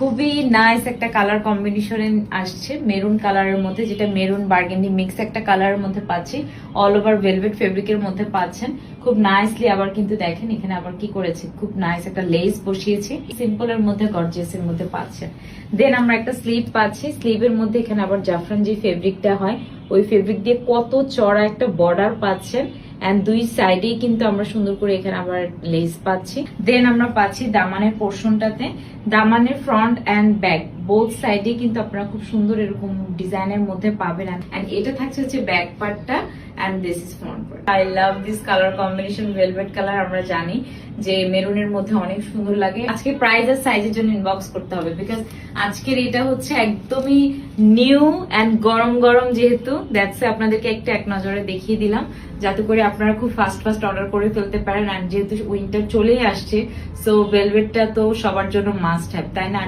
খুবই নাইস একটা colour combination আসছে মেরুন কালারের মধ্যে, যেটা মেরুন বার্গেন্ডি মিক্স একটা কালারের মধ্যে পাচ্ছি। অল ওভার ভেলভেট ফেব্রিকের মধ্যে পাচ্ছেন খুব নাইসলি। আবার কিন্তু দেখেন এখানে আবার কি করেছি, খুব নাইস একটা লেস বসিয়েছি, সিম্পল এর মধ্যে গর্জিয়াস এর মধ্যে পাচ্ছেন। দেন আমরা একটা স্লিভ পাচ্ছি, স্লিভের মধ্যে এখানে আবার জাফরান যে ফেব্রিকটা হয় ওই ফেব্রিক দিয়ে কত চড়া একটা বর্ডার পাচ্ছেন। এন্ড দুই সাইডেই কিন্তু আমরা সুন্দর করে এখানে আবার লেস পাচ্ছি। দেন আমরা পাচ্ছি দামানের পোর্শনটাতে, দামানের ফ্রন্ট এন্ড ব্যাক বোথ সাইডে কিন্তু আপনারা খুব সুন্দর এরকম ডিজাইনের মধ্যে পাবেন। এন্ড এটা থাকছে হচ্ছে ব্যাক পার্টটা and this is front part. I love this colour combination, velvet colour. আমরা জানি যে মেরুনের মধ্যে অনেক সুন্দর লাগে। আজকে প্রাইস আর সাইজের জন্য ইনবক্স করতে হবে, বিকজ আজকের এটা হচ্ছে একদমই নিউ এন্ড গরম গরম, যেহেতু দ্যাটস আপনাদেরকে একটা এক নজরে দেখিয়ে দিলাম যাতে করে আপনারা খুব ফাস্ট ফাস্ট অর্ডার করে ফেলতে পারেন। আর যেহেতু উইন্টার চলেই আসছে, সো ভেলভেটটা তো সবার জন্য মাস্ট হ্যাভ, তাই না?